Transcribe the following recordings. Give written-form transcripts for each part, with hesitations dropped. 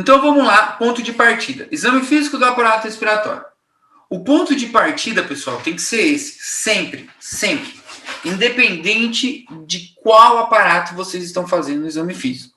Então vamos lá, ponto de partida. Exame físico do aparato respiratório. O ponto de partida, pessoal, tem que ser esse, sempre, sempre. Independente de qual aparato vocês estão fazendo no exame físico.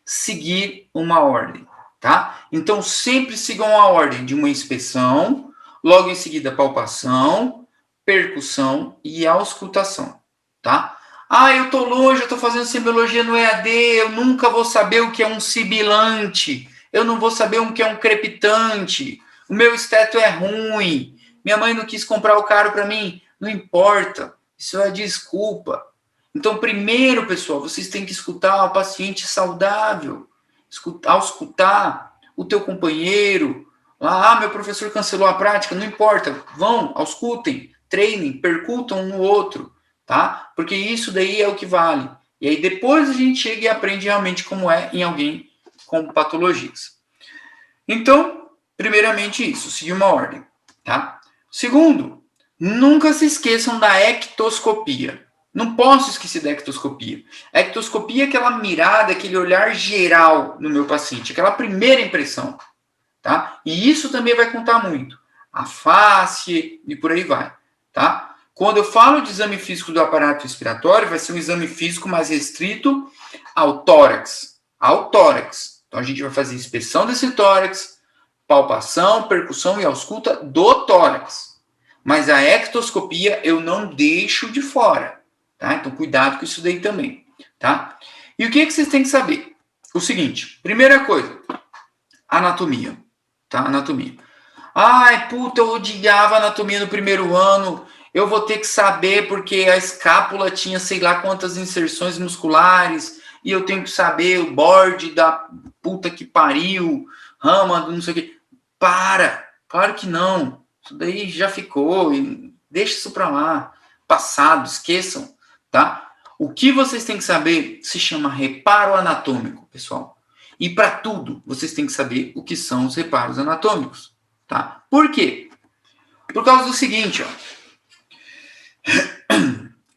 Seguir uma ordem, tá? Então sempre sigam a ordem de uma inspeção, logo em seguida palpação, percussão e auscultação, tá? Ah, eu tô longe, eu tô fazendo semiologia no EAD, eu nunca vou saber o que é um sibilante, eu não vou saber o que é um crepitante, o meu esteto é ruim, minha mãe não quis comprar o caro para mim, não importa, isso é desculpa. Então, primeiro, pessoal, vocês têm que escutar o paciente saudável, escutar o teu companheiro. Ah, meu professor cancelou a prática, não importa, vão, auscultem, treinem, percutam um no outro, tá? Porque isso daí é o que vale. E aí depois a gente chega e aprende realmente como é em alguém com patologias. Então, primeiramente isso, seguir uma ordem, tá? Segundo, nunca se esqueçam da ectoscopia. Não posso esquecer da ectoscopia. A ectoscopia é aquela mirada, aquele olhar geral no meu paciente, aquela primeira impressão, tá? E isso também vai contar muito. A face e por aí vai, tá? Quando eu falo de exame físico do aparato respiratório, vai ser um exame físico mais restrito ao tórax. Ao tórax. Então a gente vai fazer inspeção desse tórax, palpação, percussão e ausculta do tórax. Mas a ectoscopia eu não deixo de fora. Tá? Então, cuidado com isso daí também, tá? E o que vocês têm que saber? O seguinte, primeira coisa, anatomia, tá? Anatomia. Ai, puta, eu odiava anatomia no primeiro ano, eu vou ter que saber porque a escápula tinha sei lá quantas inserções musculares, e eu tenho que saber o borde da puta que pariu, rama do não sei o quê. Claro que não, isso daí já ficou, deixa isso pra lá, passado, esqueçam. Tá? O que vocês têm que saber se chama reparo anatômico, pessoal. E para tudo, vocês têm que saber o que são os reparos anatômicos. Tá? Por quê? Por causa do seguinte, ó.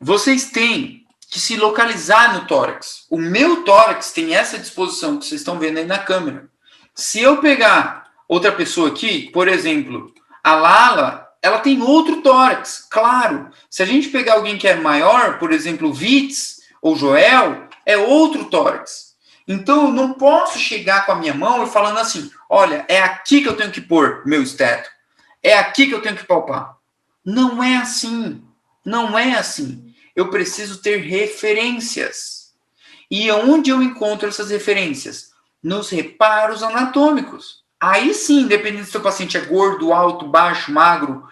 Vocês têm que se localizar no tórax. O meu tórax tem essa disposição que vocês estão vendo aí na câmera. Se eu pegar outra pessoa aqui, por exemplo, a Lala, ela tem outro tórax, claro. Se a gente pegar alguém que é maior, por exemplo, o Vitz ou Joel, é outro tórax. Então, eu não posso chegar com a minha mão e falando assim, olha, é aqui que eu tenho que pôr meu esteto. É aqui que eu tenho que palpar. Não é assim. Não é assim. Eu preciso ter referências. E onde eu encontro essas referências? Nos reparos anatômicos. Aí sim, dependendo se o paciente é gordo, alto, baixo, magro,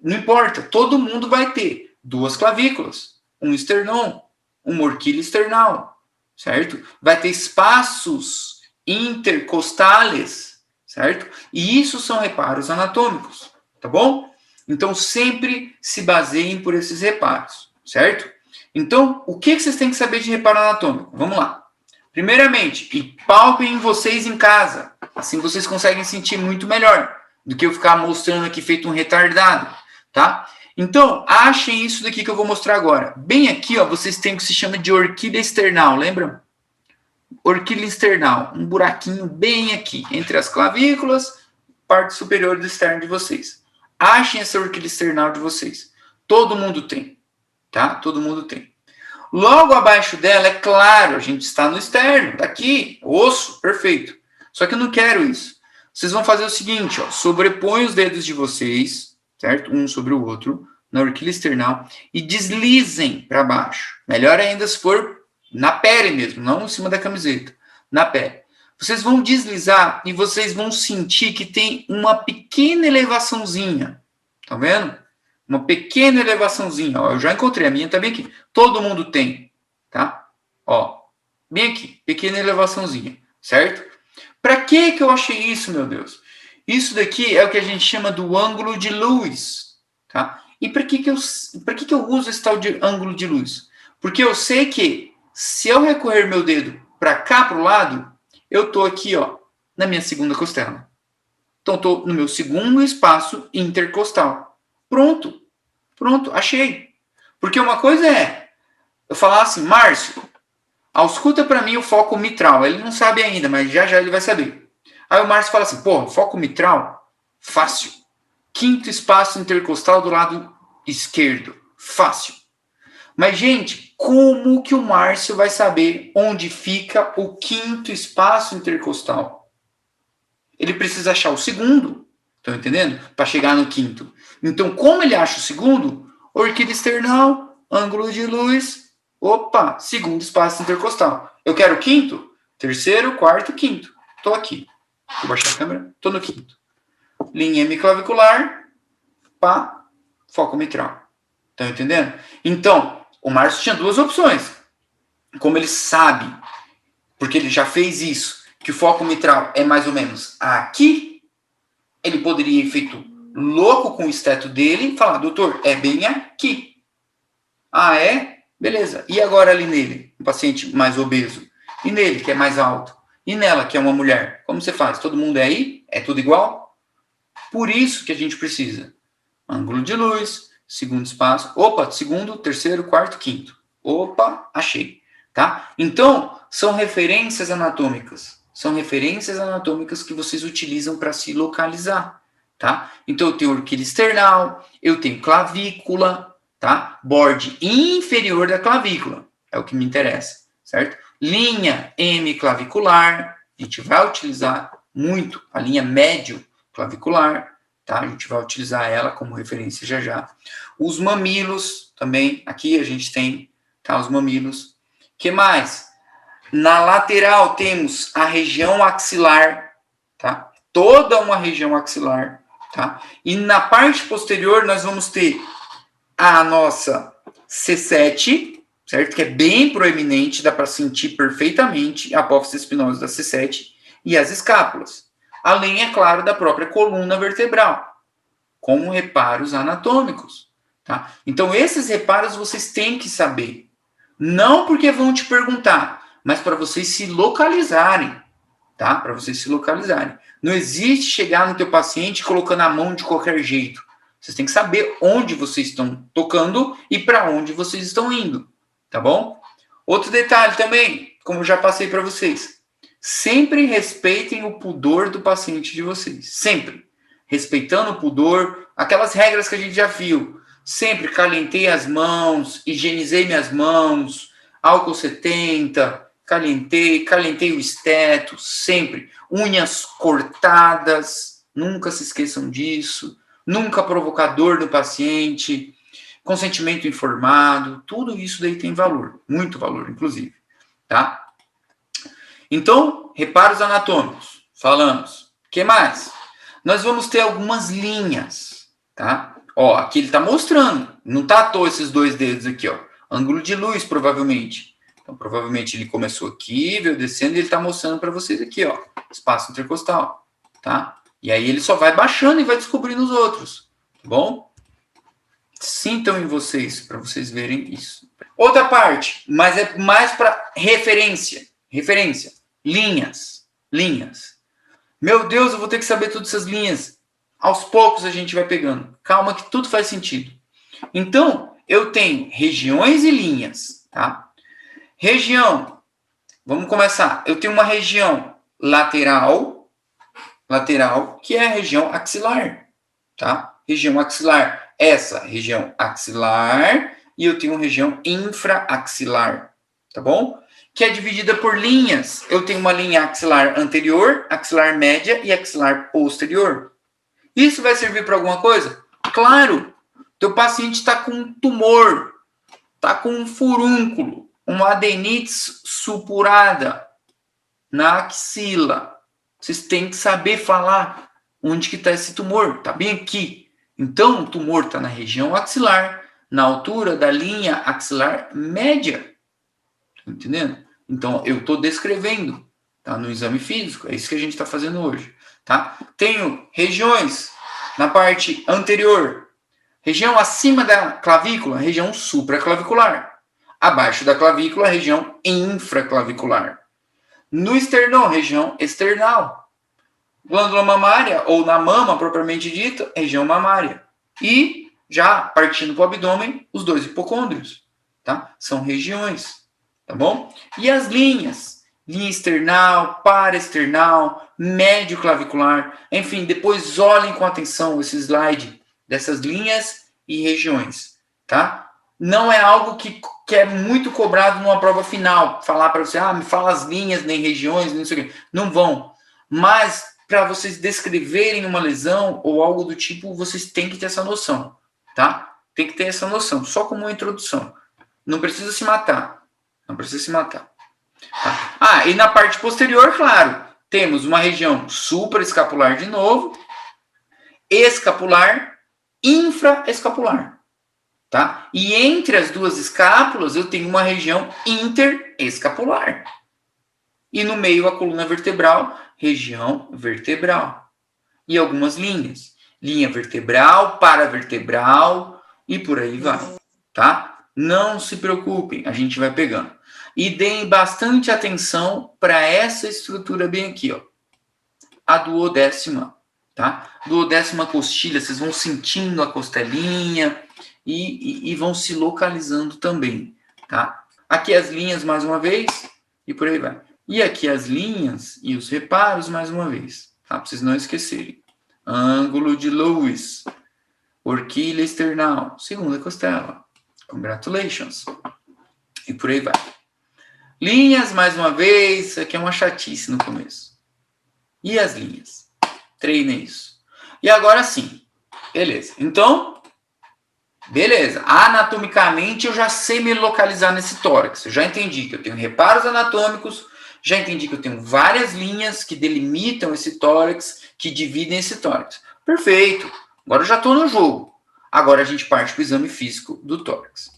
não importa, todo mundo vai ter 2 clavículas, um esternão, uma orquídea external, certo? Vai ter espaços intercostales, certo? E isso são reparos anatômicos, tá bom? Então sempre se baseiem por esses reparos, certo? Então, o que vocês têm que saber de reparo anatômico? Vamos lá. Primeiramente, palpem vocês em casa. Assim vocês conseguem sentir muito melhor do que eu ficar mostrando aqui feito um retardado, tá? Então, achem isso daqui que eu vou mostrar agora. Bem aqui, ó, vocês têm o que se chama de orquídea external, lembram? Orquídea external, um buraquinho bem aqui, entre as clavículas, parte superior do externo de vocês. Achem essa orquídea external de vocês. Todo mundo tem, tá? Todo mundo tem. Logo abaixo dela, é claro, a gente está no externo, daqui, osso, perfeito. Só que eu não quero isso. Vocês vão fazer o seguinte, ó, sobrepõe os dedos de vocês, certo? Um sobre o outro, na orquídea external, e deslizem para baixo. Melhor ainda se for na pele mesmo, não em cima da camiseta, na pele. Vocês vão deslizar e vocês vão sentir que tem uma pequena elevaçãozinha, tá vendo? Uma pequena elevaçãozinha, ó, eu já encontrei, a minha tá bem aqui. Todo mundo tem, tá? Ó, bem aqui, pequena elevaçãozinha, certo? Para que eu achei isso, meu Deus? Isso daqui é o que a gente chama do ângulo de luz, tá? E para que eu uso esse tal de ângulo de luz? Porque eu sei que se eu recorrer meu dedo para cá, para o lado, eu tô aqui, ó, na minha segunda costela. Então, estou no meu segundo espaço intercostal. Pronto, achei. Porque uma coisa é eu falar assim, Márcio, ausculta para mim o foco mitral. Ele não sabe ainda, mas já ele vai saber. Aí o Márcio fala assim, pô, foco mitral, fácil. Quinto espaço intercostal do lado esquerdo, fácil. Mas, gente, como que o Márcio vai saber onde fica o quinto espaço intercostal? Ele precisa achar o segundo, estão entendendo? Para chegar no quinto. Então, como ele acha o segundo? Orquídea external, ângulo de luz, opa, segundo espaço intercostal. Eu quero o quinto? Terceiro, quarto, quinto. Estou aqui. Vou baixar a câmera. Estou no quinto. Linha hemiclavicular, pá, foco mitral. Estão entendendo? Então, o Márcio tinha duas opções. Como ele sabe, porque ele já fez isso, que o foco mitral é mais ou menos aqui, ele poderia ir feito louco com o esteto dele e falar, doutor, é bem aqui. Ah, é? Beleza. E agora ali nele, um paciente mais obeso? E nele, que é mais alto? E nela, que é uma mulher? Como você faz? Todo mundo é aí? É tudo igual? Por isso que a gente precisa. Ângulo de luz, segundo espaço. Opa, segundo, terceiro, quarto, quinto. Opa, achei. Tá? Então, são referências anatômicas. São referências anatômicas que vocês utilizam para se localizar. Tá? Então, eu tenho orquídea external, eu tenho clavícula, tá? Borde inferior da clavícula. É o que me interessa, certo? Linha hemiclavicular. A gente vai utilizar muito a linha médio clavicular. Tá? A gente vai utilizar ela como referência já já. Os mamilos também, aqui a gente tem, tá? Os mamilos. Que mais? Na lateral temos a região axilar, tá? Toda uma região axilar, tá? E na parte posterior nós vamos ter a nossa C7, certo? Que é bem proeminente, dá para sentir perfeitamente a apófise espinosa da C7 e as escápulas. Além, é claro, da própria coluna vertebral, com reparos anatômicos. Tá? Então, esses reparos vocês têm que saber. Não porque vão te perguntar, mas para vocês se localizarem. Tá? Para vocês se localizarem. Não existe chegar no teu paciente colocando a mão de qualquer jeito. Vocês têm que saber onde vocês estão tocando e para onde vocês estão indo. Tá bom? Outro detalhe também, como eu já passei para vocês. Sempre respeitem o pudor do paciente de vocês. Sempre. Respeitando o pudor, aquelas regras que a gente já viu. Sempre calentei as mãos, higienizei minhas mãos, álcool 70, calentei o esteto, sempre. Unhas cortadas, nunca se esqueçam disso. Nunca provocador no paciente, consentimento informado, tudo isso daí tem valor, muito valor, inclusive. Tá? Então, reparos anatômicos, falamos. O que mais? Nós vamos ter algumas linhas, tá? Ó, aqui ele está mostrando, não tá à toa esses dois dedos aqui, ó. Ângulo de luz, provavelmente. Então, provavelmente ele começou aqui, veio descendo e ele está mostrando para vocês aqui, ó, espaço intercostal, tá? E aí ele só vai baixando e vai descobrindo os outros, tá bom? Sintam em vocês, para vocês verem isso. Outra parte, mas é mais para referência. Referência. Linhas. Meu Deus, eu vou ter que saber todas essas linhas. Aos poucos a gente vai pegando. Calma que tudo faz sentido. Então, eu tenho regiões e linhas, tá? Região. Vamos começar. Eu tenho uma região lateral, que é a região axilar, tá? Região axilar, essa região axilar, e eu tenho uma região infraaxilar, tá bom? Que é dividida por linhas. Eu tenho uma linha axilar anterior, axilar média e axilar posterior. Isso vai servir para alguma coisa? Claro! Teu paciente está com um tumor, está com um furúnculo, uma adenite supurada na axila. Vocês têm que saber falar onde que está esse tumor. Está bem aqui. Então, o tumor está na região axilar, na altura da linha axilar média. Tá entendendo? Então, eu estou descrevendo, tá? No exame físico. É isso que a gente está fazendo hoje. Tá? Tenho regiões na parte anterior. Região acima da clavícula, região supraclavicular. Abaixo da clavícula, região infraclavicular. No esternão, região external. Glândula mamária, ou na mama propriamente dita, região mamária. E, já partindo para o abdômen, os dois hipocôndrios. Tá? São regiões. Tá bom? E as linhas? linha external, paraesternal, médio clavicular, enfim, depois olhem com atenção esse slide dessas linhas e regiões, tá? Não é algo que é muito cobrado numa prova final, falar para você, me fala as linhas, nem regiões, nem sei o quê. Não vão. Mas, para vocês descreverem uma lesão ou algo do tipo, vocês têm que ter essa noção, tá? Tem que ter essa noção, só como uma introdução. Não precisa se matar. Não precisa se matar. Tá? E na parte posterior, claro, temos uma região supraescapular de novo, escapular, infraescapular. Tá? E entre as duas escápulas eu tenho uma região interescapular. E no meio a coluna vertebral, região vertebral. E algumas linhas. Linha vertebral, paravertebral e por aí vai. Tá? Não se preocupem, a gente vai pegando. E deem bastante atenção para essa estrutura bem aqui, ó. A duodécima. Tá? Duodécima costilha, vocês vão sentindo a costelinha e vão se localizando também, tá? Aqui as linhas mais uma vez e por aí vai. E aqui as linhas e os reparos mais uma vez, tá? Para vocês não esquecerem. Ângulo de Lewis, horquilha external, segunda costela. Congratulations. E por aí vai. Linhas mais uma vez, aqui é uma chatice no começo. E as linhas? Treine isso. E agora sim. Beleza. Então, beleza. Anatomicamente, eu já sei me localizar nesse tórax. Eu já entendi que eu tenho reparos anatômicos, já entendi que eu tenho várias linhas que delimitam esse tórax, que dividem esse tórax. Perfeito. Agora eu já estou no jogo. Agora a gente parte para o exame físico do tórax.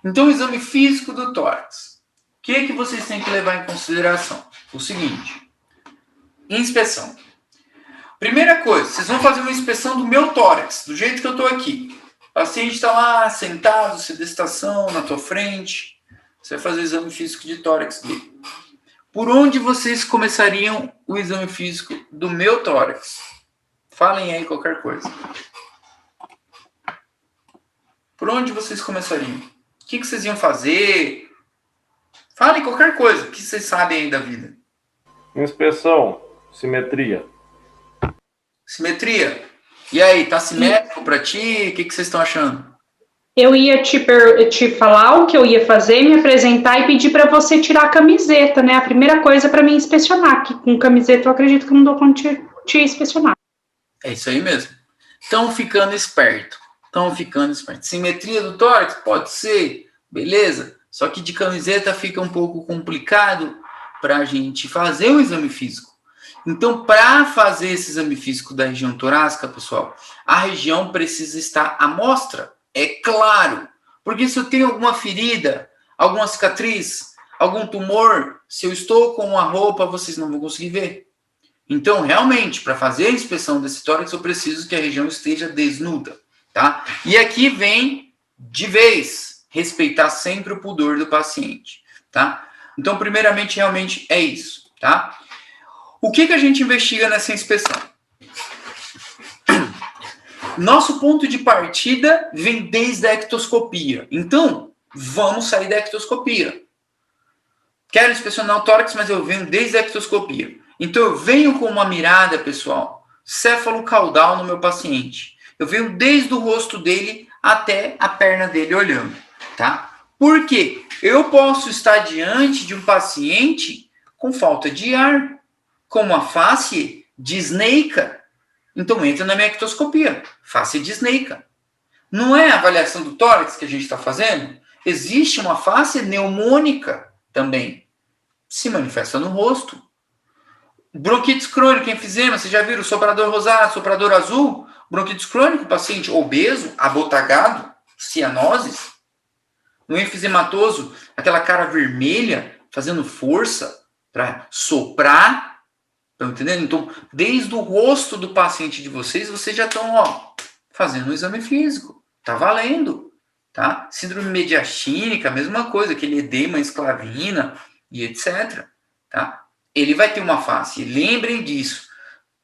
Então, o exame físico do tórax. O que vocês têm que levar em consideração? O seguinte. Inspeção. Primeira coisa, vocês vão fazer uma inspeção do meu tórax, do jeito que eu estou aqui. O paciente está lá, sentado, sedestação, na tua frente. Você vai fazer o exame físico de tórax dele. Por onde vocês começariam o exame físico do meu tórax? Falem aí qualquer coisa. Por onde vocês começariam? O que vocês iam fazer? Falem qualquer coisa. O que vocês sabem aí da vida? Inspeção. Simetria. Simetria? E aí, tá simétrico pra ti? O que vocês estão achando? Eu ia te falar o que eu ia fazer, me apresentar e pedir para você tirar a camiseta, né? A primeira coisa para mim inspecionar, que com camiseta eu acredito que eu não dou conta de te inspecionar. É isso aí mesmo. Estão ficando esperto. Simetria do tórax? Pode ser, beleza. Só que de camiseta fica um pouco complicado para a gente fazer o exame físico. Então, para fazer esse exame físico da região torácica, pessoal, a região precisa estar à mostra. É claro. Porque se eu tenho alguma ferida, alguma cicatriz, algum tumor, se eu estou com uma roupa, vocês não vão conseguir ver. Então, realmente, para fazer a inspeção desse tórax, eu preciso que a região esteja desnuda. Tá? E aqui vem, de vez, respeitar sempre o pudor do paciente. Tá? Então, primeiramente, realmente é isso. Tá? O que a gente investiga nessa inspeção? Nosso ponto de partida vem desde a ectoscopia. Então, vamos sair da ectoscopia. Quero inspecionar o tórax, mas eu venho desde a ectoscopia. Então, eu venho com uma mirada, pessoal, céfalo-caudal no meu paciente. Eu venho desde o rosto dele até a perna dele olhando. Tá? Por quê? Eu posso estar diante de um paciente com falta de ar, com uma face disneica. Então entra na minha ectoscopia, face disneica. Não é a avaliação do tórax que a gente está fazendo? Existe uma face pneumônica também. Se manifesta no rosto. Bronquites crônica, enfisema, vocês já viram? Soprador rosado, soprador azul. Bronquites crônico, paciente obeso, abotagado, cianoses. No enfisematoso, aquela cara vermelha, fazendo força para soprar. Estão entendendo? Então, desde o rosto do paciente de vocês já estão fazendo um exame físico. Tá valendo. Tá? Síndrome mediastínica, mesma coisa, aquele edema esclavina e etc. Tá? Ele vai ter uma face. Lembrem disso.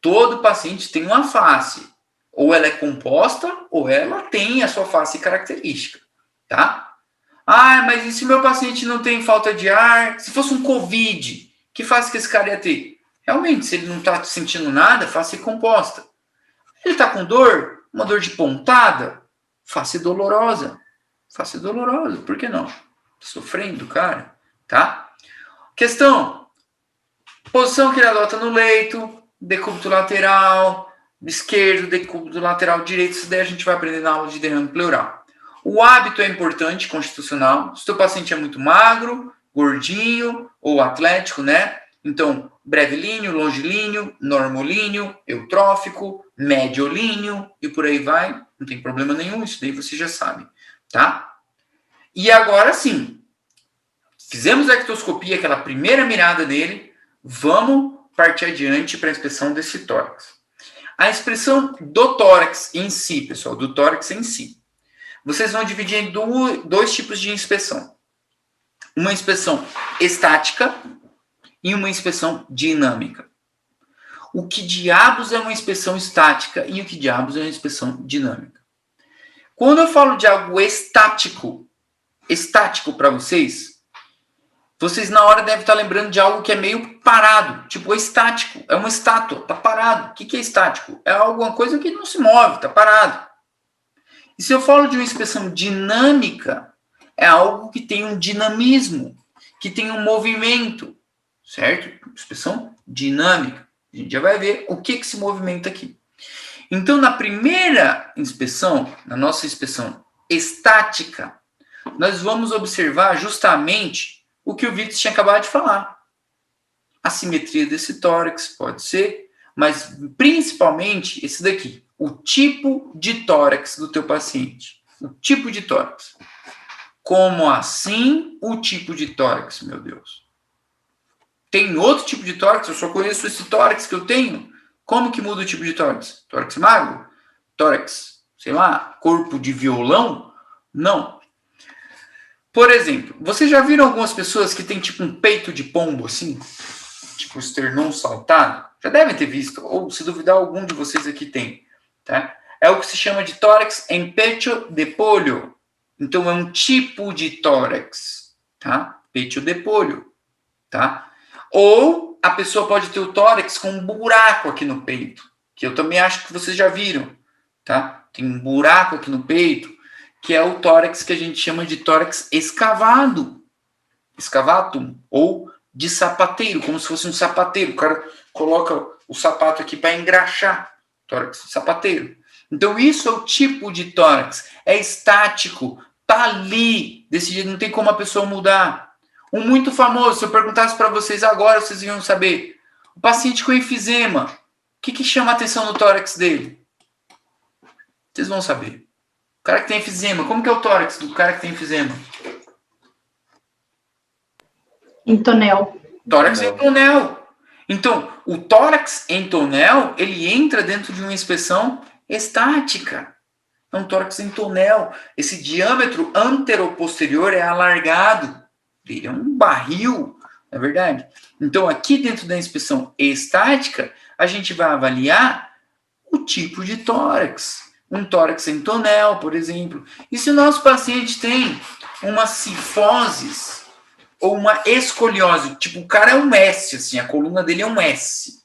Todo paciente tem uma face. Ou ela é composta, ou ela tem a sua face característica. Tá? Mas e se meu paciente não tem falta de ar? Se fosse um COVID, Que fase que esse cara ia ter? Realmente, se ele não está sentindo nada, face composta. Ele está com dor, uma dor de pontada, face dolorosa. Face dolorosa, por que não? Tá sofrendo, cara, tá? Questão, posição que ele adota no leito, decúbito lateral esquerdo, decúbito lateral direito, isso daí a gente vai aprender na aula de derrame pleural. O hábito é importante, constitucional. Se o teu paciente é muito magro, gordinho ou atlético, né? Então, brevilíneo, longilíneo, normolíneo, eutrófico, mediolíneo e por aí vai. Não tem problema nenhum, isso daí você já sabe, tá? E agora sim, fizemos a ectoscopia, aquela primeira mirada dele, vamos partir adiante para a inspeção desse tórax. A inspeção do tórax em si, pessoal, do tórax em si. Vocês vão dividir em dois tipos de inspeção. Uma inspeção estática e uma inspeção dinâmica. O que diabos é uma inspeção estática e o que diabos é uma inspeção dinâmica? Quando eu falo de algo estático para vocês na hora devem estar lembrando de algo que é meio parado, tipo estático, é uma estátua, tá parado. O que é estático? É alguma coisa que não se move, tá parado. E se eu falo de uma inspeção dinâmica, é algo que tem um dinamismo, que tem um movimento, certo? Inspeção dinâmica. A gente já vai ver o que se movimenta aqui. Então, na primeira inspeção, na nossa inspeção estática, nós vamos observar justamente o que o Vitor tinha acabado de falar. A simetria desse tórax pode ser, mas principalmente esse daqui, o tipo de tórax do teu paciente. O tipo de tórax. Como assim o tipo de tórax, meu Deus? Tem outro tipo de tórax? Eu só conheço esse tórax que eu tenho. Como que muda o tipo de tórax? Tórax magro? Tórax, sei lá, corpo de violão? Não. Por exemplo, vocês já viram algumas pessoas que têm tipo um peito de pombo assim? Tipo esternão saltado? Já devem ter visto, ou se duvidar, algum de vocês aqui tem. Tá? É o que se chama de tórax em pecho de pollo. Então é um tipo de tórax, tá? Pecho de pollo, tá? Ou a pessoa pode ter o tórax com um buraco aqui no peito, que eu também acho que vocês já viram, tá? Tem um buraco aqui no peito, que é o tórax que a gente chama de tórax escavado, escavatum, ou de sapateiro, como se fosse um sapateiro. O cara coloca o sapato aqui para engraxar, tórax sapateiro. Então isso é o tipo de tórax, é estático, tá ali, desse jeito, não tem como a pessoa mudar. Um muito famoso, se eu perguntasse para vocês agora, vocês iam saber. O paciente com enfisema, o que chama a atenção no tórax dele? Vocês vão saber. O cara que tem enfisema, como que é o tórax do cara que tem enfisema? Em tonel. Tórax em tonel. Então, o tórax em tonel, ele entra dentro de uma inspeção estática. É um tórax em tonel. Esse diâmetro anteroposterior é alargado. Ele é um barril, não é verdade? Então, aqui dentro da inspeção estática, a gente vai avaliar o tipo de tórax. Um tórax em tonel, por exemplo. E se o nosso paciente tem uma cifose ou uma escoliose, tipo, o cara é um S, assim, a coluna dele é um S.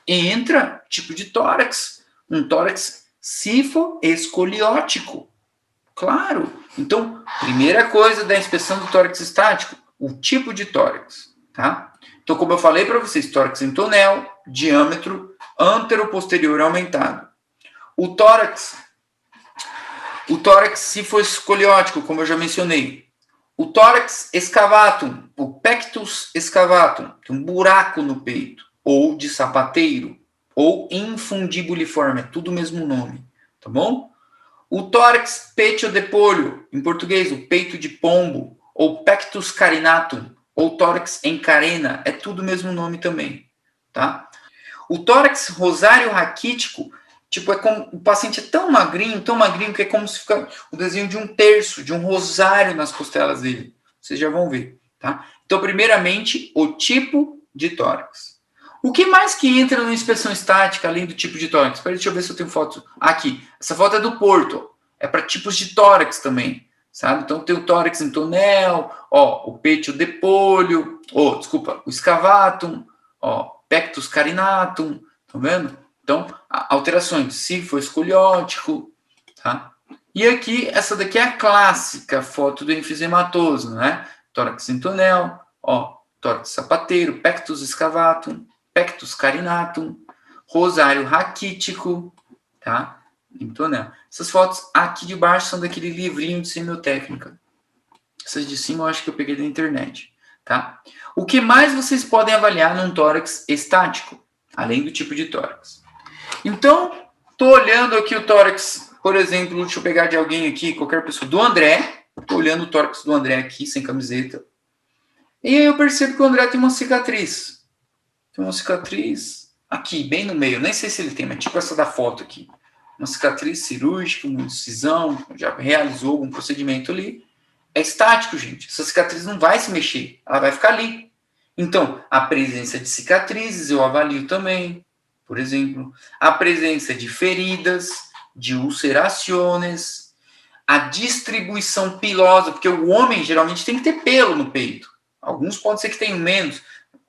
Entra tipo de tórax, um tórax cifoescoliótico. Claro. Então, primeira coisa da inspeção do tórax estático, o tipo de tórax, tá? Então, como eu falei para vocês, tórax em tonel, diâmetro anteroposterior aumentado. O tórax cifoescoliótico, como eu já mencionei. O tórax escavatum, o pectus escavatum, tem um buraco no peito, ou de sapateiro, ou infundibuliforme, é tudo o mesmo nome, tá bom? O tórax pecho de pollo, em português, o peito de pombo, ou pectus carinatum, ou tórax em carena, é tudo o mesmo nome também, tá? O tórax rosário raquítico, tipo, é como o paciente é tão magrinho, que é como se fica o desenho de um terço, de um rosário nas costelas dele. Vocês já vão ver, tá? Então, primeiramente, o tipo de tórax. O que mais que entra na inspeção estática, além do tipo de tórax? Deixa eu ver se eu tenho foto aqui. Essa foto é do Porto. É para tipos de tórax também, sabe? Então tem o tórax intonel, o petio depolio, o excavatum, pectus carinatum, estão vendo? Então, alterações, sifoescoliótico, tá? E aqui, essa daqui é a clássica foto do enfisematoso, né? Tórax intonel, tórax sapateiro, pectus excavatum, pectus carinatum, rosário raquítico, tá? Intonel. Essas fotos aqui de baixo são daquele livrinho de semiotécnica. Essas de cima eu acho que eu peguei da internet, tá? O que mais vocês podem avaliar num tórax estático, além do tipo de tórax? Então, tô olhando aqui o tórax, por exemplo, deixa eu pegar de alguém aqui, qualquer pessoa, do André, tô olhando o tórax do André aqui, sem camiseta, e aí eu percebo que o André tem uma cicatriz. Tem uma cicatriz aqui, bem no meio, nem sei se ele tem, mas tipo essa da foto aqui. Uma cicatriz cirúrgica, uma incisão, já realizou algum procedimento ali. É estático, gente. Essa cicatriz não vai se mexer, ela vai ficar ali. Então, a presença de cicatrizes eu avalio também, por exemplo. A presença de feridas, de ulcerações, a distribuição pilosa, porque o homem geralmente tem que ter pelo no peito. Alguns pode ser que tenham menos,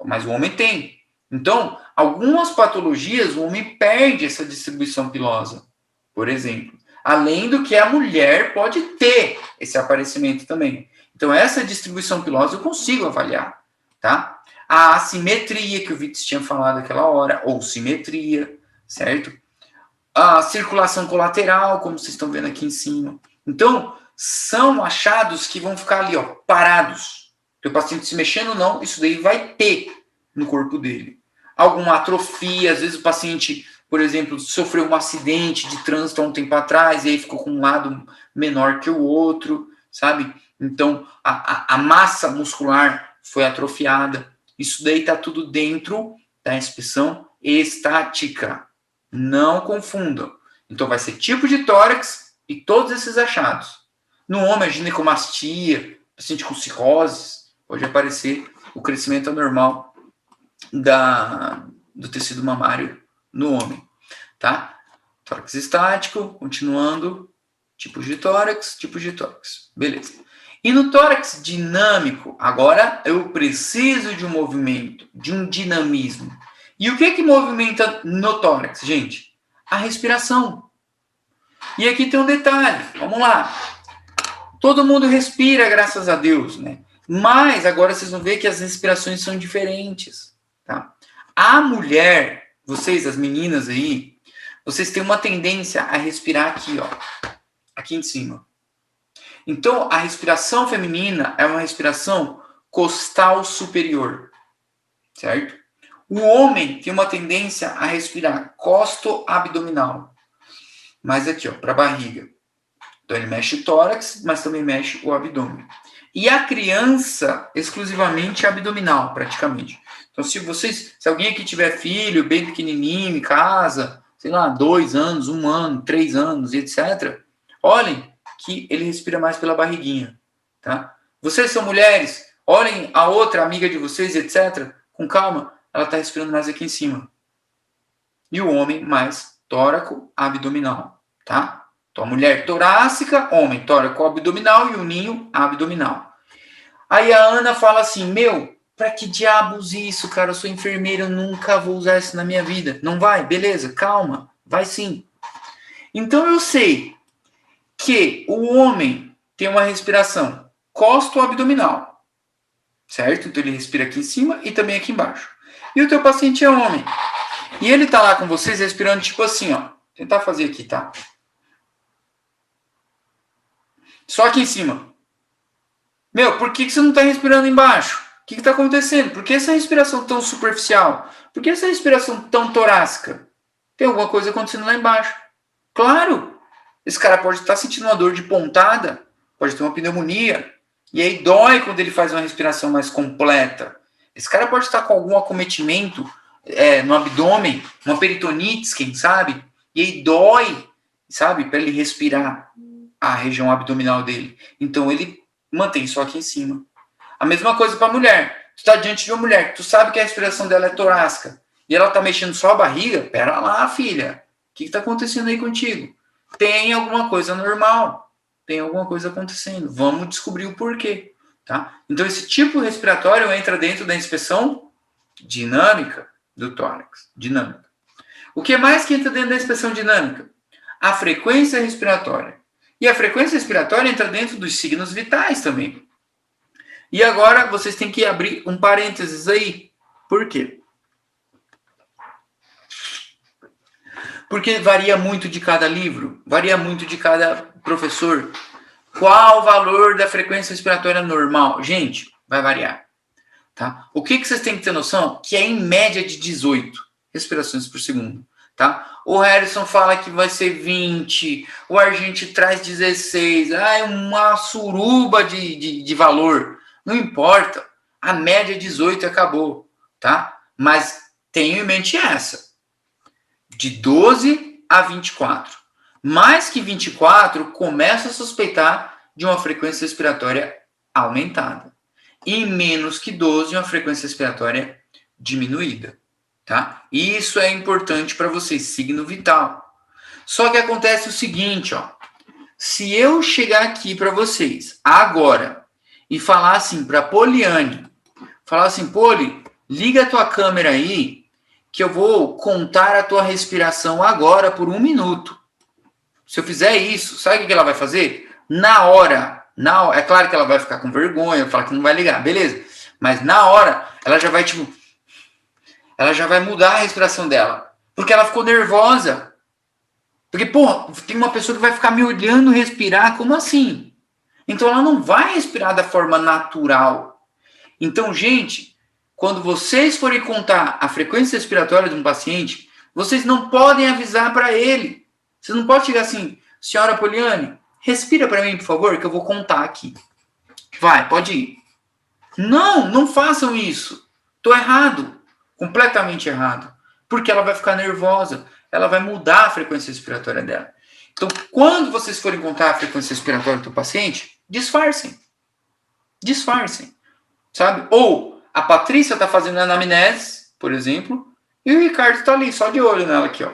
mas o homem tem. Então, algumas patologias, o homem perde essa distribuição pilosa, por exemplo. Além do que a mulher pode ter esse aparecimento também. Então, essa distribuição pilosa eu consigo avaliar, tá? A assimetria que o Vitor tinha falado aquela hora, ou simetria, certo? A circulação colateral, como vocês estão vendo aqui em cima. Então, são achados que vão ficar ali, parados. Se o paciente se mexendo ou não, isso daí vai ter no corpo dele. Alguma atrofia, às vezes o paciente, por exemplo, sofreu um acidente de trânsito há um tempo atrás e aí ficou com um lado menor que o outro, sabe? Então, a massa muscular foi atrofiada. Isso daí está tudo dentro da inspeção estática. Não confundam. Então, vai ser tipo de tórax e todos esses achados. No homem, a ginecomastia, paciente com cirrose, pode aparecer o crescimento anormal do tecido mamário no homem, tá? Tórax estático, continuando, tipos de tórax, beleza. E no tórax dinâmico, agora eu preciso de um movimento, de um dinamismo. E o que movimenta no tórax, gente? A respiração. E aqui tem um detalhe, vamos lá. Todo mundo respira, graças a Deus, né? Mas agora vocês vão ver que as respirações são diferentes, tá? A mulher, vocês, as meninas aí, vocês têm uma tendência a respirar aqui, aqui em cima. Então, a respiração feminina é uma respiração costal superior, certo? O homem tem uma tendência a respirar costo-abdominal, mas aqui, para a barriga. Então, ele mexe o tórax, mas também mexe o abdômen. E a criança, exclusivamente abdominal, praticamente. Então, se alguém aqui tiver filho bem pequenininho em casa, sei lá, 2 anos, 1 ano, 3 anos, etc., olhem que ele respira mais pela barriguinha, tá? Vocês são mulheres, olhem a outra amiga de vocês, etc., com calma, ela está respirando mais aqui em cima. E o homem mais tóraco-abdominal, tá? Então, a mulher torácica, homem tóraco-abdominal e o ninho abdominal. Aí a Ana fala assim, pra que diabos isso, cara? Eu sou enfermeira, eu nunca vou usar isso na minha vida. Não vai? Beleza, calma, vai sim. Então, eu sei que o homem tem uma respiração costo-abdominal, certo? Então, ele respira aqui em cima e também aqui embaixo. E o teu paciente é homem. E ele tá lá com vocês respirando tipo assim, Vou tentar fazer aqui, tá? Só aqui em cima. Por que você não tá respirando embaixo? O que tá acontecendo? Por que essa respiração tão superficial? Por que essa respiração tão torácica? Tem alguma coisa acontecendo lá embaixo. Claro! Esse cara pode estar sentindo uma dor de pontada, pode ter uma pneumonia, e aí dói quando ele faz uma respiração mais completa. Esse cara pode estar com algum acometimento no abdômen, uma peritonite, quem sabe, e aí dói, sabe, para ele respirar a região abdominal dele. Então ele mantém só aqui em cima. A mesma coisa para a mulher. Tu está diante de uma mulher, tu sabe que a respiração dela é torácica, e ela está mexendo só a barriga, pera lá, filha, o que está acontecendo aí contigo? Tem alguma coisa normal. tem alguma coisa acontecendo. Vamos descobrir o porquê, tá? Então, esse tipo respiratório entra dentro da inspeção dinâmica do tórax. Dinâmica. O que mais que entra dentro da inspeção dinâmica? A frequência respiratória. E a frequência respiratória entra dentro dos signos vitais também. E agora vocês têm que abrir um parênteses aí. Por quê? Porque varia muito de cada livro, varia muito de cada professor. Qual o valor da frequência respiratória normal? Gente, vai variar. Tá? O que vocês têm que ter noção? Que é em média de 18 respirações por segundo. Tá? O Harrison fala que vai ser 20, o Argente traz 16, uma suruba de valor. Não importa, a média é 18 e acabou. Tá? Mas tenha em mente essa. De 12 a 24. Mais que 24, começa a suspeitar de uma frequência respiratória aumentada. E menos que 12, uma frequência respiratória diminuída. Tá? Isso é importante para vocês, signo vital. Só que acontece o seguinte, ó. Se eu chegar aqui para vocês agora e falar assim para Poliane, falar assim, Poli, liga a tua câmera aí, que eu vou contar a tua respiração agora por 1 minuto. Se eu fizer isso, sabe o que ela vai fazer? Na hora, é claro que ela vai ficar com vergonha, falar que não vai ligar, beleza. Mas na hora, ela já vai, ela já vai mudar a respiração dela. Porque ela ficou nervosa. Porque, tem uma pessoa que vai ficar me olhando respirar, como assim? Então ela não vai respirar da forma natural. Então, gente, quando vocês forem contar a frequência respiratória de um paciente, vocês não podem avisar para ele. Você não pode chegar assim, senhora Poliane, respira para mim, por favor, que eu vou contar aqui. Vai, pode ir. Não façam isso. Estou errado. Completamente errado. Porque ela vai ficar nervosa. Ela vai mudar a frequência respiratória dela. Então, quando vocês forem contar a frequência respiratória do paciente, disfarcem. Disfarcem. Sabe? Ou a Patrícia está fazendo a anamnese, por exemplo, e o Ricardo está ali, só de olho nela aqui, ó.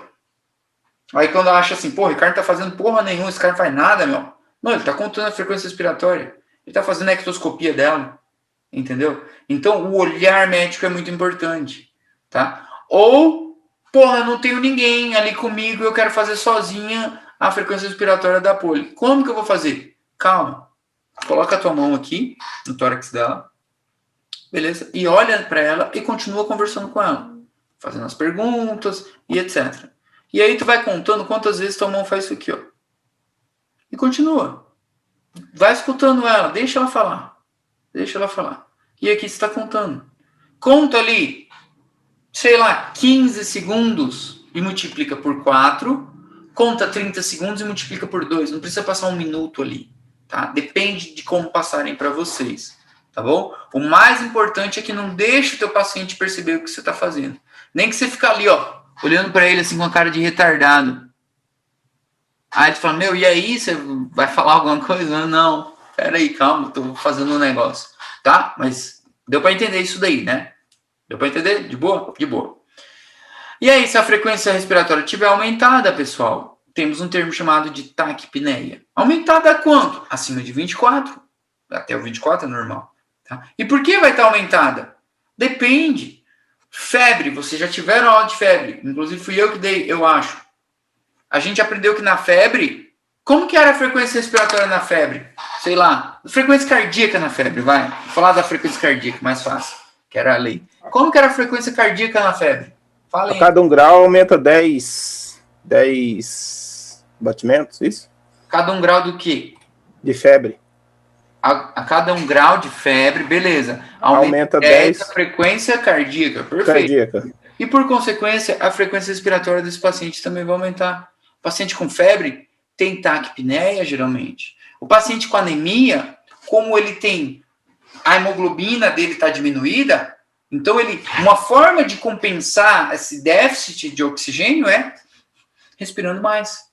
Aí quando ela acha assim, o Ricardo tá fazendo porra nenhuma, esse cara não faz nada, meu. Não, ele tá contando a frequência respiratória. Ele tá fazendo a ectoscopia dela. Entendeu? Então, o olhar médico é muito importante, tá? Ou, não tenho ninguém ali comigo, eu quero fazer sozinha a frequência respiratória da Poli. Como que eu vou fazer? Calma. Coloca a tua mão aqui, no tórax dela. Beleza? E olha para ela e continua conversando com ela. Fazendo as perguntas e etc. E aí tu vai contando quantas vezes tua mão faz isso aqui, ó. E continua. Vai escutando ela, deixa ela falar. Deixa ela falar. E aqui você está contando. Conta ali, 15 segundos e multiplica por 4. Conta 30 segundos e multiplica por 2. Não precisa passar 1 minuto ali, tá? Depende de como passarem para vocês, tá bom? O mais importante é que não deixe o teu paciente perceber o que você está fazendo. Nem que você fica ali, ó, olhando para ele assim com a cara de retardado. Aí tu fala, e aí, você vai falar alguma coisa? Não, peraí, calma, tô fazendo um negócio, tá? Mas deu para entender isso daí, né? Deu para entender? De boa? De boa. E aí, se a frequência respiratória estiver aumentada, pessoal, temos um termo chamado de taquipneia. Aumentada a quanto? Acima de 24. Até o 24 é normal. Tá? E por que vai estar aumentada? Depende. Febre, vocês já tiveram aula de febre. Inclusive fui eu que dei, eu acho. A gente aprendeu que na febre, como que era a frequência respiratória na febre? Sei lá, frequência cardíaca na febre, vai. Vou falar da frequência cardíaca, mais fácil, que era a lei. Como que era a frequência cardíaca na febre? Fala aí. A cada 1 grau aumenta 10 batimentos, isso? Cada 1 grau do quê? De febre. A cada 1 grau de febre, beleza. Aumenta 10 a frequência cardíaca, perfeito. Cardíaca. E por consequência, a frequência respiratória desse paciente também vai aumentar. O paciente com febre tem taquipneia, geralmente. O paciente com anemia, como ele tem a hemoglobina dele está diminuída, então uma forma de compensar esse déficit de oxigênio é respirando mais,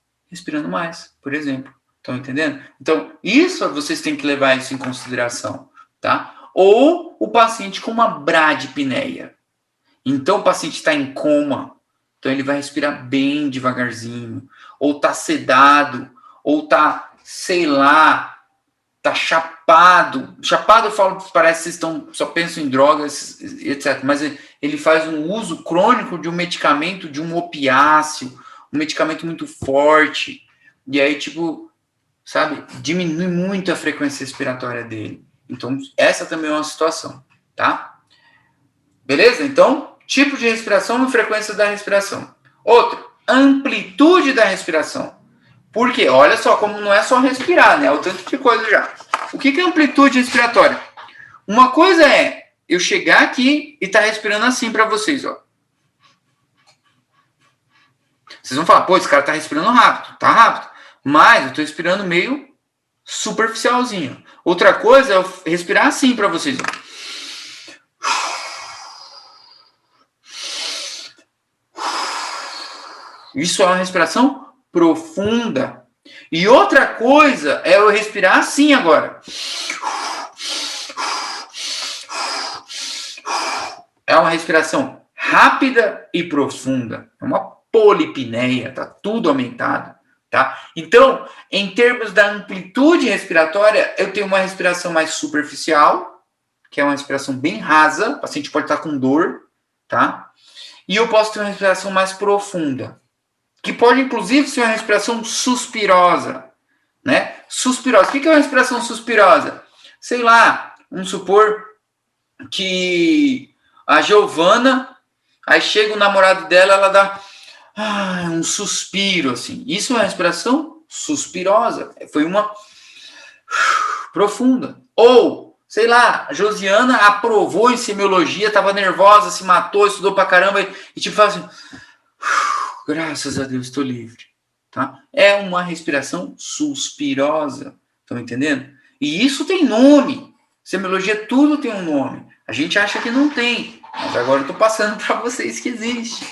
por exemplo. Estão entendendo? Então, isso vocês têm que levar isso em consideração, tá? Ou o paciente com uma bradipneia. Então, o paciente está em coma, então ele vai respirar bem devagarzinho, ou está sedado, ou está sei lá, tá chapado. Chapado eu falo, parece que vocês só pensam em drogas, etc. Mas ele faz um uso crônico de um medicamento, de um opiáceo, um medicamento muito forte. E aí, tipo, sabe, diminui muito a frequência respiratória dele. Então, essa também é uma situação, tá? Beleza? Então, tipo de respiração e frequência da respiração. Outro, amplitude da respiração. Por quê? Olha só como não é só respirar, né? É o tanto de coisa já. O que é amplitude respiratória? Uma coisa é eu chegar aqui e tá respirando assim para vocês, ó. Vocês vão falar, pô, esse cara tá respirando rápido. Tá rápido. Mas eu tô respirando meio superficialzinho. Outra coisa é eu respirar assim para vocês, ó. Isso é uma respiração profunda. E outra coisa é eu respirar assim agora. É uma respiração rápida e profunda. É uma polipneia, tá tudo aumentado, tá? Então, em termos da amplitude respiratória, eu tenho uma respiração mais superficial, que é uma respiração bem rasa, o paciente pode estar com dor, tá? E eu posso ter uma respiração mais profunda, que pode, inclusive, ser uma respiração suspirosa, né? Suspirosa. O que é uma respiração suspirosa? Sei lá, vamos supor que a Giovana, aí chega o namorado dela, ela dá um suspiro, assim. Isso é uma respiração suspirosa. Foi uma profunda. Ou, sei lá, a Josiana aprovou em semiologia, estava nervosa, se matou, estudou pra caramba e tipo faz assim... Graças a Deus, estou livre. Tá? É uma respiração suspirosa. Estão entendendo? E isso tem nome. Semiologia, tudo tem um nome. A gente acha que não tem. Mas agora eu estou passando para vocês que existe.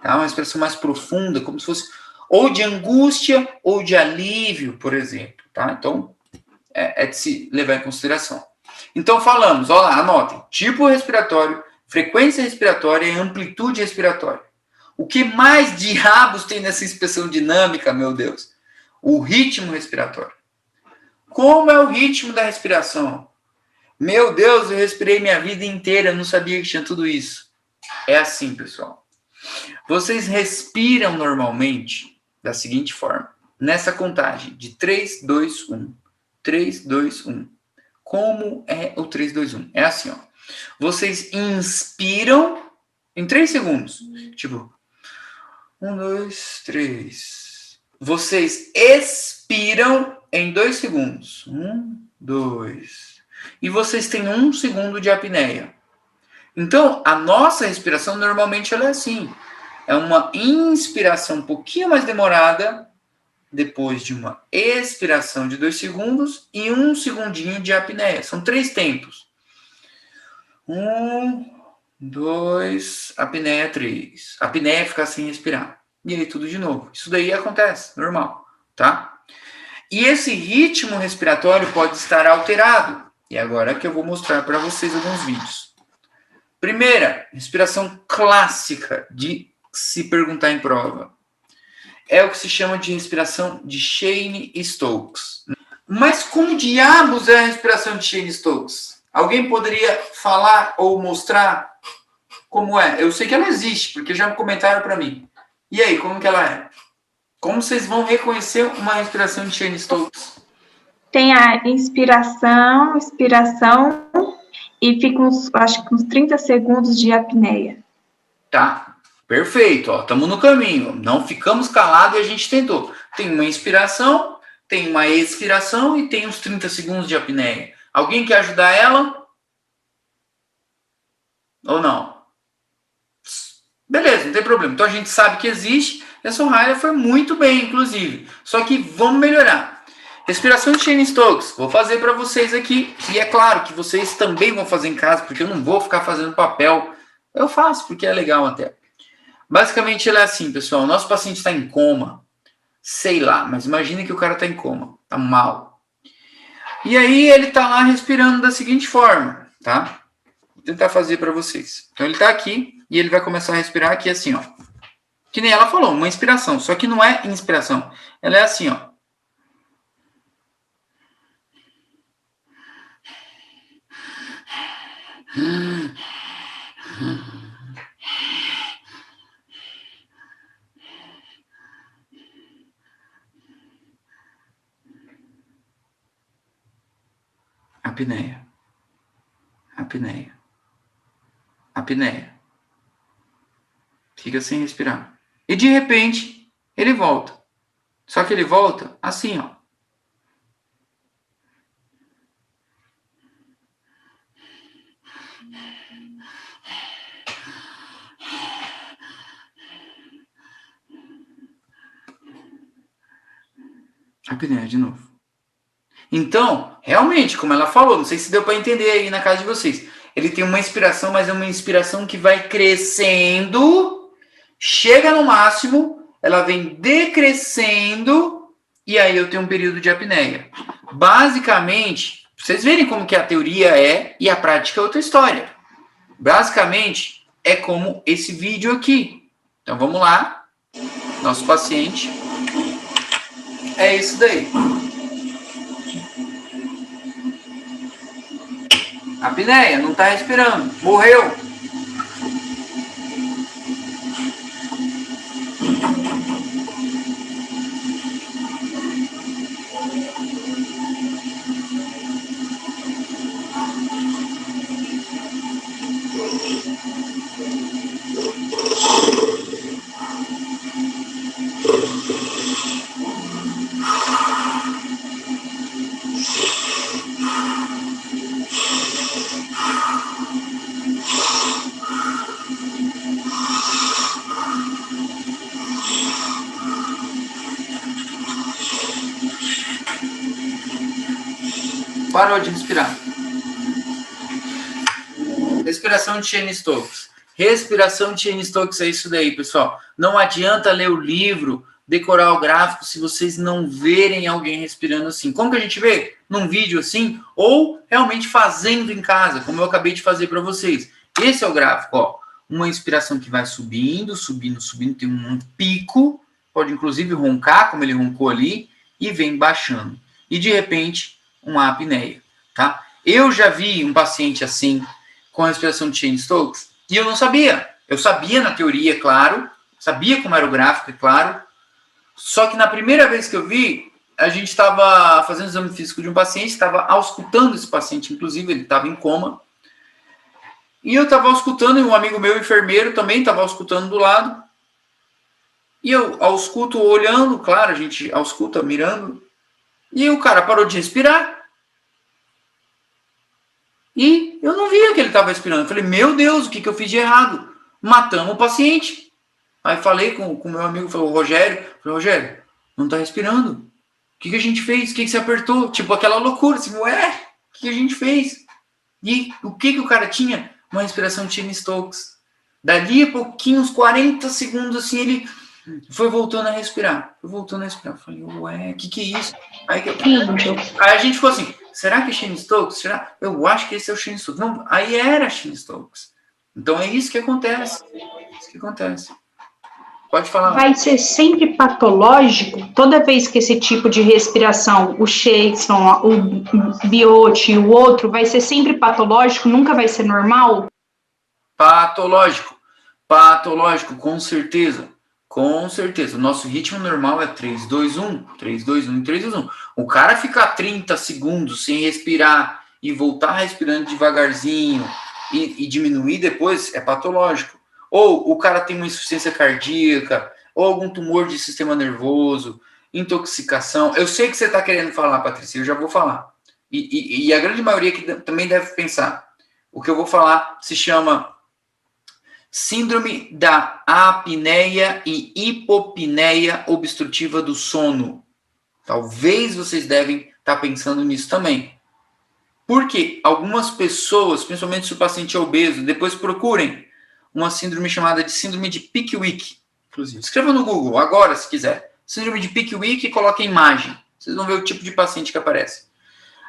Tá? Uma respiração mais profunda, como se fosse ou de angústia ou de alívio, por exemplo. Tá? Então, é de se levar em consideração. Então, falamos, olha lá, anotem. Tipo respiratório, frequência respiratória e amplitude respiratória. O que mais diabos tem nessa inspeção dinâmica, meu Deus? O ritmo respiratório. Como é o ritmo da respiração? Meu Deus, eu respirei minha vida inteira, eu não sabia que tinha tudo isso. É assim, pessoal. Vocês respiram normalmente da seguinte forma. Nessa contagem de 3, 2, 1. 3, 2, 1. Como é o 3, 2, 1? É assim, ó. Vocês inspiram em 3 segundos. Tipo... 1, 2, 3. Vocês expiram em 2 segundos. 1, 2. E vocês têm 1 segundo de apneia. Então, a nossa respiração normalmente ela é assim. É uma inspiração um pouquinho mais demorada, depois de uma expiração de 2 segundos e 1 segundinho de apneia. São 3 tempos. 1, 2, apneia 3. Apneia é ficar sem respirar. E aí tudo de novo. Isso daí acontece, normal, tá? E esse ritmo respiratório pode estar alterado. E agora que eu vou mostrar para vocês alguns vídeos. Primeira, respiração clássica de se perguntar em prova. É o que se chama de respiração de Cheyne-Stokes. Mas como diabos é a respiração de Cheyne-Stokes? Alguém poderia falar ou mostrar como é? Eu sei que ela existe, porque já comentaram para mim. E aí, como que ela é? Como vocês vão reconhecer uma respiração de Cheyne-Stokes? Tem a inspiração, expiração e fica acho que uns 30 segundos de apneia. Tá, perfeito. Estamos no caminho. Não ficamos calados e a gente tentou. Tem uma inspiração, tem uma expiração e tem uns 30 segundos de apneia. Alguém quer ajudar ela? Ou não? Beleza, não tem problema. Então a gente sabe que existe. Essa Soraya foi muito bem, inclusive. Só que vamos melhorar. Respiração de Cheyne-Stokes. Vou fazer para vocês aqui. E é claro que vocês também vão fazer em casa, porque eu não vou ficar fazendo papel. Eu faço, porque é legal até. Basicamente, ela é assim, pessoal. O nosso paciente está em coma. Sei lá, mas imagine que o cara está em coma. Está mal. E aí ele está lá respirando da seguinte forma, tá? Vou tentar fazer para vocês. Então ele está aqui e ele vai começar a respirar aqui assim, ó. Que nem ela falou, uma inspiração. Só que não é inspiração. Ela é assim, ó. Apneia. Apneia. Apneia. Fica sem respirar. E de repente, ele volta. Só que ele volta assim, ó. Apneia de novo. Então, realmente, como ela falou, não sei se deu para entender aí na casa de vocês. Ele tem uma inspiração, mas é uma inspiração que vai crescendo, chega no máximo, ela vem decrescendo, e aí eu tenho um período de apneia. Basicamente, vocês verem como que a teoria é e a prática é outra história. Basicamente, é como esse vídeo aqui. Então, vamos lá. Nosso paciente é esse daí. Apneia, não está respirando. Morreu. Parou de respirar. Respiração de Cheyne-Stokes. Respiração de Cheyne-Stokes é isso daí, pessoal. Não adianta ler o livro, decorar o gráfico, se vocês não verem alguém respirando assim. Como que a gente vê? Num vídeo assim, ou realmente fazendo em casa, como eu acabei de fazer para vocês. Esse é o gráfico, ó. Uma inspiração que vai subindo, subindo, subindo, tem um pico, pode inclusive roncar, como ele roncou ali, e vem baixando. E de repente, uma apneia, tá? Eu já vi um paciente assim, com a respiração de Cheyne-Stokes, e eu não sabia. Eu sabia na teoria, claro, sabia como era o gráfico, é claro, só que na primeira vez que eu vi, a gente estava fazendo exame físico de um paciente, estava auscultando esse paciente, inclusive, ele estava em coma, e eu estava auscultando, e um amigo meu, enfermeiro, também estava auscultando do lado, e eu ausculto olhando, claro, a gente ausculta mirando, e o cara parou de respirar. E eu não via que ele estava respirando. Eu falei, meu Deus, o que eu fiz de errado? Matamos o paciente. Aí falei com o meu amigo, falou, Rogério. Falei, Rogério, não está respirando. O que a gente fez? O que você apertou? Tipo aquela loucura. Assim, ué, o que a gente fez? E o que o cara tinha? Uma respiração de Cheyne-Stokes. Dali a pouquinho, uns 40 segundos, assim, ele foi voltando a respirar. Foi voltando a respirar. Eu falei, ué, o que é isso? Aí a gente ficou assim, será que é Cheyne-Stokes? Será? Eu acho que esse é o Cheyne-Stokes. Não, aí era Cheyne-Stokes. Então é isso que acontece. É isso que acontece. Pode falar. Vai ser sempre patológico toda vez que esse tipo de respiração, o Shakespeare, o Biot, o outro, vai ser sempre patológico, nunca vai ser normal? Patológico. Patológico, com certeza. Com certeza. O nosso ritmo normal é 3, 2, 1. 3, 2, 1, 3, 2, 1. O cara ficar 30 segundos sem respirar e voltar respirando devagarzinho e diminuir depois é patológico. Ou o cara tem uma insuficiência cardíaca, ou algum tumor de sistema nervoso, intoxicação. Eu sei que você está querendo falar, Patrícia, eu já vou falar. E a grande maioria que também deve pensar. O que eu vou falar se chama síndrome da apneia e hipopneia obstrutiva do sono. Talvez vocês devem estar pensando nisso também. Porque algumas pessoas, principalmente se o paciente é obeso, depois procurem uma síndrome chamada de síndrome de Pickwick. Inclusive, escreva no Google agora, se quiser. Síndrome de Pickwick e coloque a imagem. Vocês vão ver o tipo de paciente que aparece.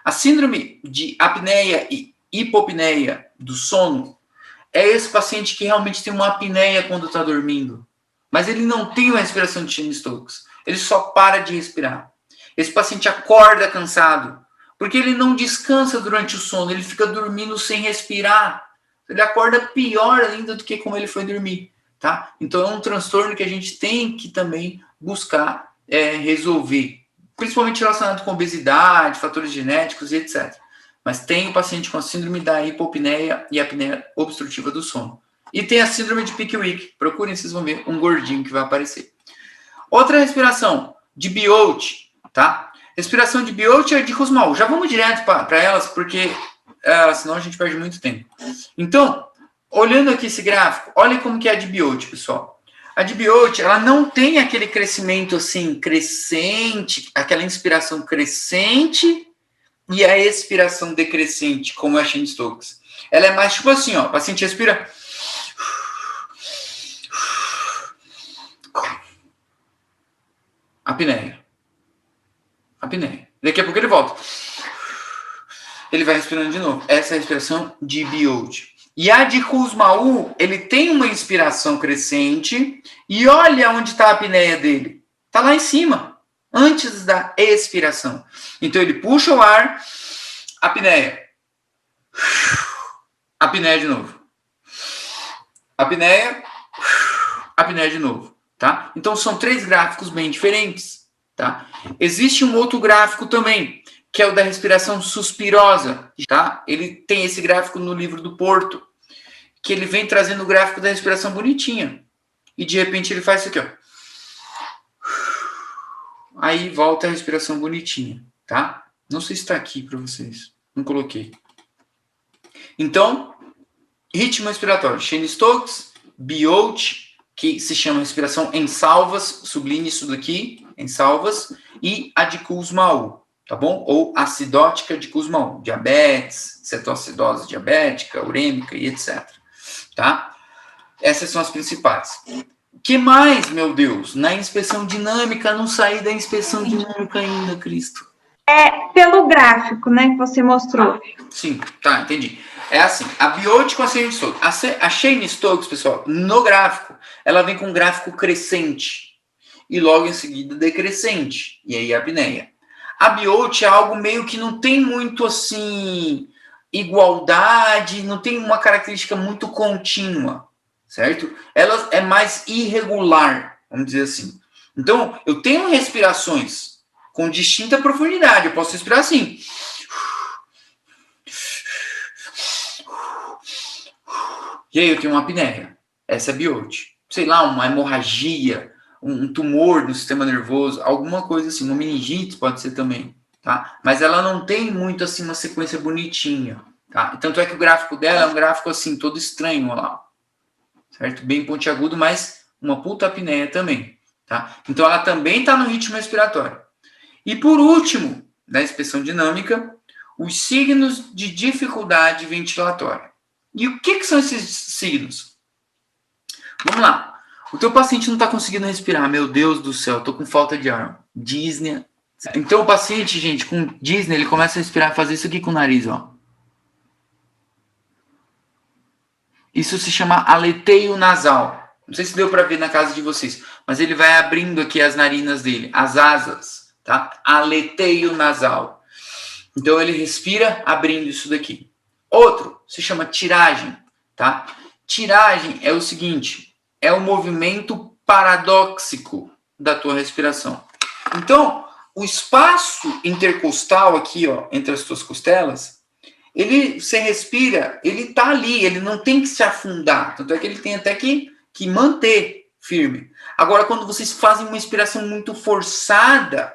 A síndrome de apneia e hipopneia do sono é esse paciente que realmente tem uma apneia quando está dormindo. Mas ele não tem uma respiração de Cheyne-Stokes. Ele só para de respirar. Esse paciente acorda cansado. Porque ele não descansa durante o sono. Ele fica dormindo sem respirar. ele acorda pior ainda do que como ele foi dormir, tá? Então é um transtorno que a gente tem que também buscar resolver, principalmente relacionado com obesidade, fatores genéticos e etc. Mas tem o paciente com a síndrome da hipopneia e apneia obstrutiva do sono. E tem a síndrome de Pickwick. Procurem, vocês vão ver um gordinho que vai aparecer. Outra respiração, de Biot, tá? Respiração de Biot e de Kussmaul. Já vamos direto para elas, porque senão a gente perde muito tempo. Então, olhando aqui esse gráfico, olha como que é a de Biot, pessoal. A de Biot, ela não tem aquele crescimento assim, crescente, aquela inspiração crescente e a expiração decrescente, como é a Cheyne-Stokes. Ela é mais tipo assim, ó, o paciente respira... Apneia. Daqui a pouco ele volta. Ele vai respirando de novo. Essa é a respiração de Biot. E a de Kussmaul, ele tem uma inspiração crescente e olha onde está a apneia dele. Está lá em cima, antes da expiração. Então ele puxa o ar, apneia. Apneia de novo. Apneia de novo. Tá? Então são 3 gráficos bem diferentes. Tá? Existe um outro gráfico também, que é o da respiração suspirosa. Tá? Ele tem esse gráfico no livro do Porto, que ele vem trazendo o gráfico da respiração bonitinha. E de repente ele faz isso aqui, ó. Aí volta a respiração bonitinha. Tá? Não sei se está aqui para vocês. Não coloquei. Então, ritmo respiratório. Cheyne-Stokes, Biot, que se chama respiração em salvas, sublinhe isso daqui, em salvas, e a de Kussmaul, tá bom? Ou acidótica de Kussmaul, diabetes, cetoacidose diabética, urêmica e etc. Tá? Essas são as principais. O que mais, meu Deus? Na inspeção dinâmica, não saí da inspeção dinâmica ainda, Cristo. Pelo gráfico, né, que você mostrou. Sim, tá, entendi. É assim, a Biot com a Cheyne-Stokes. A Cheyne-Stokes, pessoal, no gráfico, ela vem com um gráfico crescente. E logo em seguida decrescente. E aí a apneia. A Biot é algo meio que não tem muito, assim, igualdade, não tem uma característica muito contínua, certo? Ela é mais irregular, vamos dizer assim. Então, eu tenho respirações com distinta profundidade. Eu posso respirar assim. E aí eu tenho uma apneia. Essa é Biot. Sei lá, uma hemorragia, um tumor no sistema nervoso, alguma coisa assim. Uma meningite pode ser também, tá? Mas ela não tem muito assim uma sequência bonitinha, tá? Tanto é que o gráfico dela é um gráfico assim, todo estranho, olha lá. Certo? Bem pontiagudo, mas uma puta apneia também, tá? Então ela também está no ritmo respiratório. E por último, na inspeção dinâmica, os signos de dificuldade ventilatória. E o que são esses signos? Vamos lá. O teu paciente não está conseguindo respirar. Meu Deus do céu, estou com falta de ar. Dyspnea. Então o paciente, gente, com dyspnea, ele começa a respirar, fazer isso aqui com o nariz, ó. Isso se chama aleteio nasal. Não sei se deu para ver na casa de vocês, mas ele vai abrindo aqui as narinas dele, as asas, tá? Aleteio nasal. Então ele respira abrindo isso daqui. Outro se chama tiragem, tá? Tiragem é o seguinte, é o movimento paradóxico da tua respiração. Então, o espaço intercostal aqui, ó, entre as tuas costelas, você respira, ele tá ali, ele não tem que se afundar, tanto é que ele tem até que manter firme. Agora, quando vocês fazem uma inspiração muito forçada,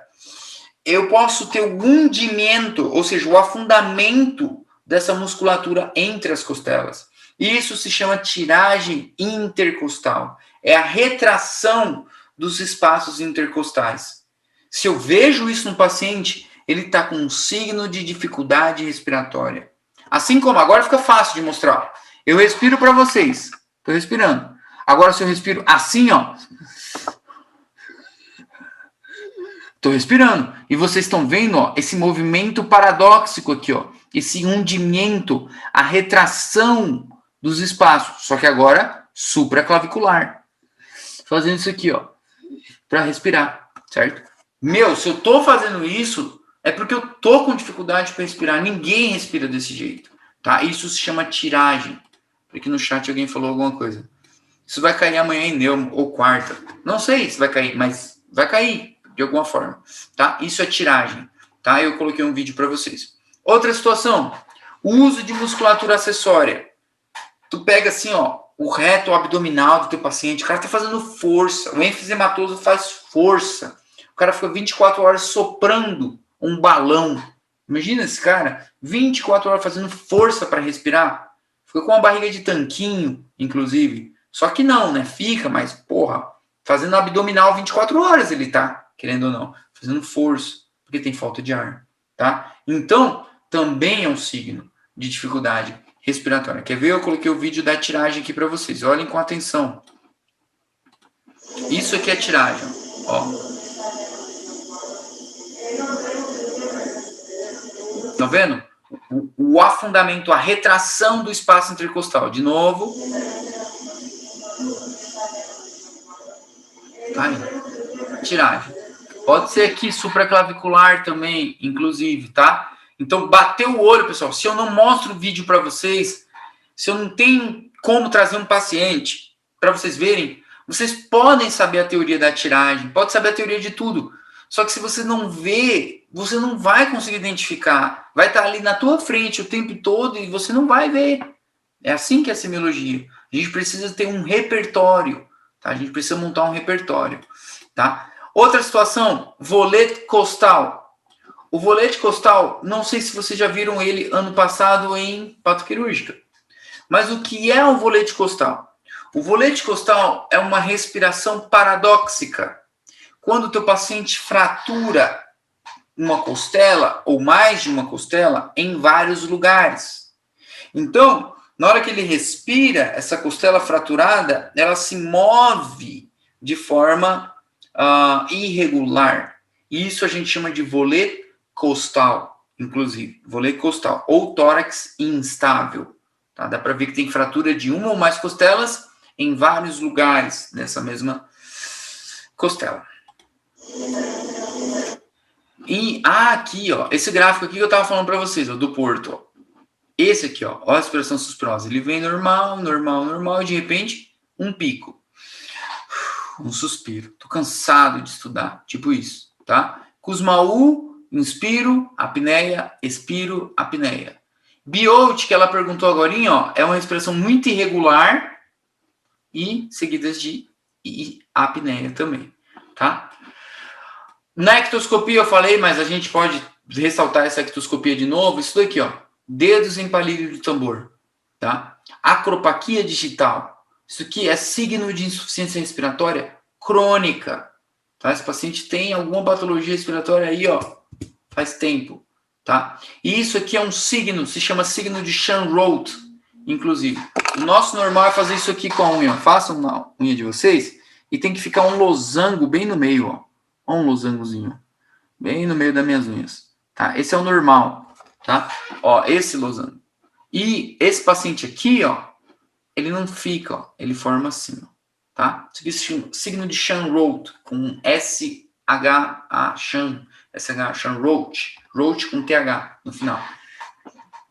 eu posso ter o hundimento, ou seja, o afundamento dessa musculatura entre as costelas. Isso se chama tiragem intercostal. É a retração dos espaços intercostais. Se eu vejo isso no paciente, ele está com um signo de dificuldade respiratória. Assim como, agora fica fácil de mostrar. Eu respiro para vocês. Estou respirando. Agora, se eu respiro assim, ó. Estou respirando. E vocês estão vendo, ó, esse movimento paradóxico aqui, ó. Esse hundimento, a retração dos espaços. Só que agora, supraclavicular. Fazendo isso aqui, ó. Para respirar, certo? Meu, se eu tô fazendo isso, é porque eu tô com dificuldade para respirar. Ninguém respira desse jeito, tá? Isso se chama tiragem, Aqui no chat alguém falou alguma coisa. Isso vai cair amanhã em neuro ou quarta. Não sei se vai cair, mas vai cair de alguma forma, tá? Isso é tiragem, tá? Eu coloquei um vídeo para vocês. Outra situação, o uso de musculatura acessória. Tu pega assim, ó, o reto abdominal do teu paciente, o cara tá fazendo força, o enfisемatoso faz força. O cara fica 24 horas soprando um balão. Imagina esse cara, 24 horas fazendo força para respirar. Fica com uma barriga de tanquinho, inclusive. Só que não, né? Fica, mas, porra, fazendo abdominal 24 horas ele tá, querendo ou não, fazendo força, porque tem falta de ar, tá? Então, também é um signo de dificuldade respiratória. Quer ver? Eu coloquei o vídeo da tiragem aqui para vocês. Olhem com atenção. Isso aqui é tiragem, ó. Tá vendo? O afundamento, a retração do espaço intercostal. De novo. Aí, tiragem. Pode ser aqui supraclavicular também, inclusive, tá? Então, bateu o olho, pessoal. Se eu não mostro o vídeo para vocês, se eu não tenho como trazer um paciente para vocês verem, vocês podem saber a teoria da tiragem, pode saber a teoria de tudo. Só que se você não vê, você não vai conseguir identificar. Vai estar ali na tua frente o tempo todo e você não vai ver. É assim que é a semiologia. A gente precisa ter um repertório, tá? A gente precisa montar um repertório, tá? Outra situação, volete costal. O volete costal, não sei se vocês já viram ele ano passado em patoquirúrgica. Mas o que é o volete costal? O volete costal é uma respiração paradóxica. Quando o teu paciente fratura uma costela ou mais de uma costela em vários lugares. Então, na hora que ele respira, essa costela fraturada, ela se move de forma irregular. Isso a gente chama de volete costal, inclusive. Volete costal ou tórax instável. Tá? Dá para ver que tem fratura de uma ou mais costelas em vários lugares dessa mesma costela. E aqui, ó, esse gráfico aqui que eu estava falando para vocês, ó, do Porto, ó. Esse aqui, ó, a respiração suspirosa, ele vem normal, normal, normal, e de repente, um pico. Um suspiro. Tô cansado de estudar, tipo isso, tá? Kussmaul, inspiro, apneia, expiro, apneia. Biot, que ela perguntou agora, ó, é uma respiração muito irregular e seguidas de apneia também, tá? Na ectoscopia eu falei, mas a gente pode ressaltar essa ectoscopia de novo. Isso daqui, ó, dedos em palírio do tambor, tá? Acropaquia digital. Isso aqui é signo de insuficiência respiratória crônica, tá? Esse paciente tem alguma patologia respiratória aí, ó, faz tempo, tá? E isso aqui é um signo, se chama signo de Shan-Roth, inclusive. O nosso normal é fazer isso aqui com a unha. Façam na unha de vocês e tem que ficar um losango bem no meio, ó. Ó, um losangozinho, bem no meio das minhas unhas, tá? Esse é o normal, tá? Ó, esse losango. E esse paciente aqui, ó, ele não fica, ó, ele forma assim, ó, tá? Isso aqui se chama signo de Shan-Roth, com S-H-A, Shan, S-H, Shan-Roth, Roth com T-H no final.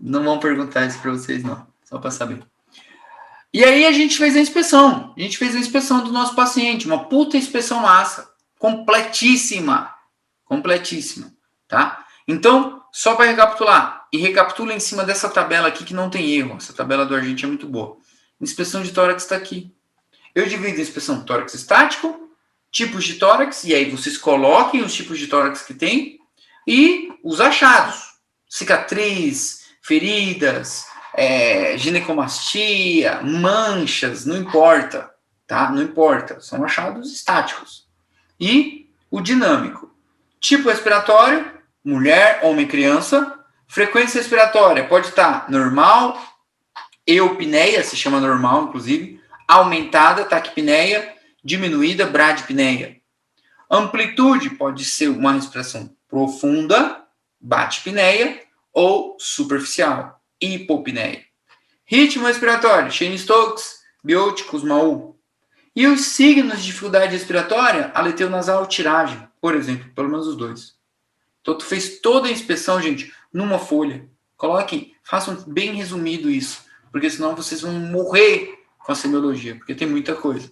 Não vão perguntar isso para vocês, não, só para saber. E aí a gente fez a inspeção, do nosso paciente, uma puta inspeção massa, completíssima, tá? Então, só para recapitular, e recapitula em cima dessa tabela aqui que não tem erro, essa tabela do Argente é muito boa. Inspeção de tórax está aqui. Eu divido a inspeção de tórax estático, tipos de tórax, e aí vocês coloquem os tipos de tórax que tem, e os achados, cicatriz, feridas, ginecomastia, manchas, não importa, tá? Não importa, são achados estáticos. E o dinâmico. Tipo respiratório, mulher, homem, criança. Frequência respiratória pode estar normal, eupneia, se chama normal, inclusive. Aumentada, taquipneia. Diminuída, bradipneia. Amplitude pode ser uma respiração profunda, batipneia, ou superficial, hipopneia. Ritmo respiratório, Cheyne-Stokes, Biot, Kussmaul. E os signos de dificuldade respiratória, aleteu nasal, tiragem, por exemplo, pelo menos os dois. Então, tu fez toda a inspeção, gente, numa folha. Coloquem, façam bem resumido isso, porque senão vocês vão morrer com a semiologia, porque tem muita coisa.